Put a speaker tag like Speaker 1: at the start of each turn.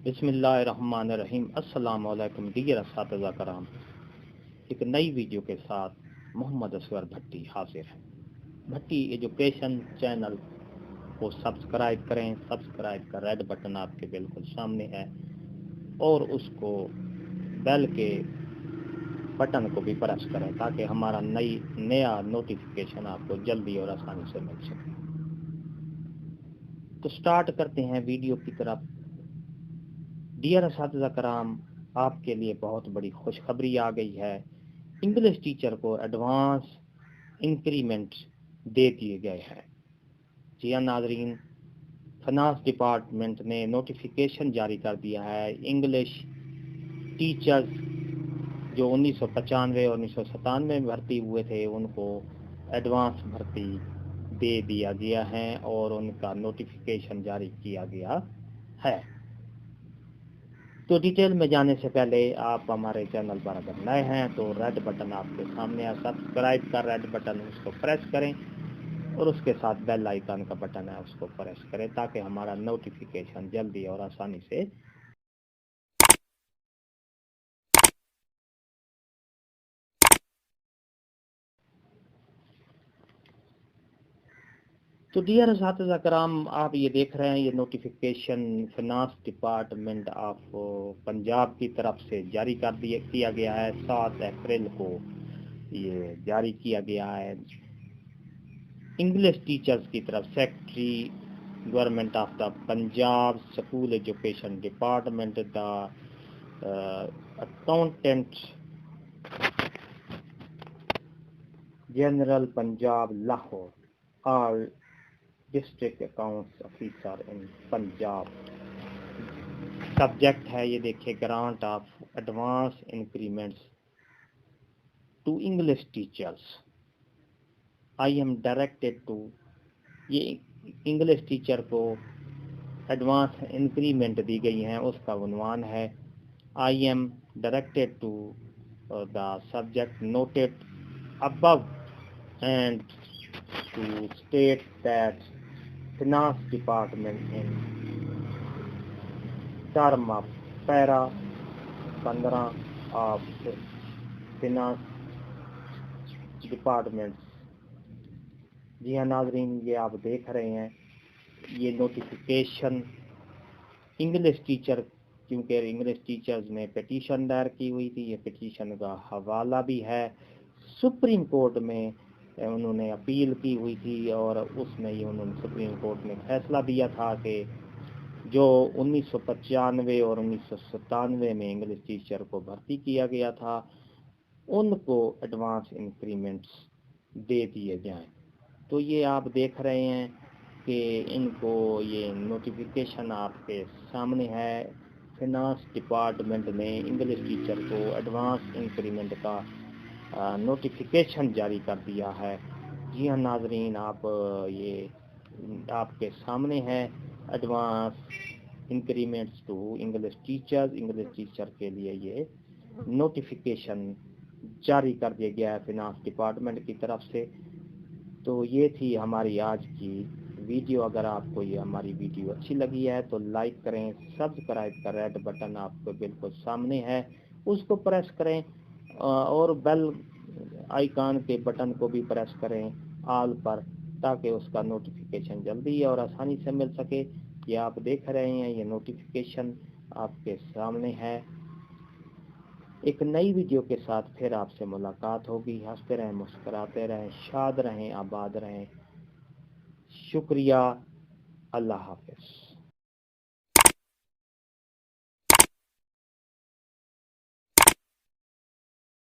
Speaker 1: بسم اللہ الرحمن الرحیم۔ السلام علیکم ڈیئر اساتذہ کرام، ایک نئی ویڈیو کے ساتھ محمد اصغر بھٹی حاضر ہے۔ بھٹی ایجوکیشن چینل کو سبسکرائب کریں۔ سبسکرائب کا ریڈ بٹن آپ کے بالکل سامنے ہے اور اس کو بیل کے بٹن کو بھی پریس کریں تاکہ ہمارا نیا نوٹیفیکیشن آپ کو جلدی اور آسانی سے مل سکے۔ تو سٹارٹ کرتے ہیں ویڈیو کی طرف۔ ڈیئر اساتذہ کرام، آپ کے لیے بہت بڑی خوشخبری آ گئی ہے۔ انگلش ٹیچر کو ایڈوانس انکریمنٹ دے دیے گئے ہیں۔ جی ہاں ناظرین، فنانس ڈپارٹمنٹ نے نوٹیفیکیشن جاری کر دیا ہے۔ انگلش ٹیچرز جو 1995 اور 1997 میں بھرتی ہوئے تھے ان کو ایڈوانس بھرتی دے دیا گیا ہے اور ان کا نوٹیفیکیشن جاری کیا گیا ہے۔ تو ڈیٹیل میں جانے سے پہلے آپ ہمارے چینل پر اگر نئے ہیں تو ریڈ بٹن آپ کے سامنے ہے، سبسکرائب کا ریڈ بٹن اس کو پریس کریں اور اس کے ساتھ بیل آئیکن کا بٹن ہے اس کو پریس کریں تاکہ ہمارا نوٹیفیکیشن جلدی اور آسانی سے تو ڈیئر اساتذہ کرام، آپ یہ دیکھ رہے ہیں یہ notification finance department of Punjab کی طرف سے جاری کیا گیا ہے۔ 7 اپریل کو یہ جاری کیا گیا ہے۔ انگلش ٹیچرز کی طرف secretary government of the Punjab school education department the accountant general Punjab Lahore all district accounts officer in Punjab. Subject ہے یہ دیکھیں، grant of advance increments to English teachers. I am directed to, یہ انگلش ٹیچر کو advance increment دی گئی ہیں، اس کا عنوان ہے I am directed to the subject noted above and to state that finance department in term of para 15 of finance department. جی ہاں ناظرین، یہ آپ دیکھ رہے ہیں یہ نوٹیفیکیشن انگلش ٹیچر، کیونکہ انگلش ٹیچرز نے پٹیشن دائر کی ہوئی تھی، یہ پٹیشن کا حوالہ بھی ہے سپریم کورٹ میں، انہوں نے اپیل کی ہوئی تھی اور اس میں انہوں نے سپریم کورٹ نے فیصلہ دیا تھا کہ جو 1995 اور 1997 میں انگلش ٹیچر کو بھرتی کیا گیا تھا ان کو ایڈوانس انکریمنٹس دے دیے جائیں۔ تو یہ آپ دیکھ رہے ہیں کہ ان کو یہ نوٹیفیکیشن آپ کے سامنے ہے۔ فنانس ڈپارٹمنٹ نے انگلش ٹیچر کو ایڈوانس انکریمنٹ کا نوٹیفیکیشن جاری کر دیا ہے۔ جی ہاں ناظرین، یہ آپ کے سامنے ہے advance increments to English teachers. English teacher کے لیے یہ نوٹیفیکیشن جاری کر دیا گیا ہے فنانس ڈپارٹمنٹ کی طرف سے۔ تو یہ تھی ہماری آج کی ویڈیو۔ اگر آپ کو یہ ہماری ویڈیو اچھی لگی ہے تو لائک کریں، سبسکرائب کا ریڈ بٹن آپ کو بالکل سامنے ہے اس کو پریس کریں اور بیل آئیکن کے بٹن کو بھی پریس کریں آل پر تاکہ اس کا نوٹیفیکیشن جلدی اور آسانی سے مل سکے۔ یہ آپ دیکھ رہے ہیں یہ نوٹیفیکیشن آپ کے سامنے ہے۔ ایک نئی ویڈیو کے ساتھ پھر آپ سے ملاقات ہوگی۔ ہنستے رہیں، مسکراتے رہیں، شاد رہیں، آباد رہیں۔ شکریہ، اللہ حافظ۔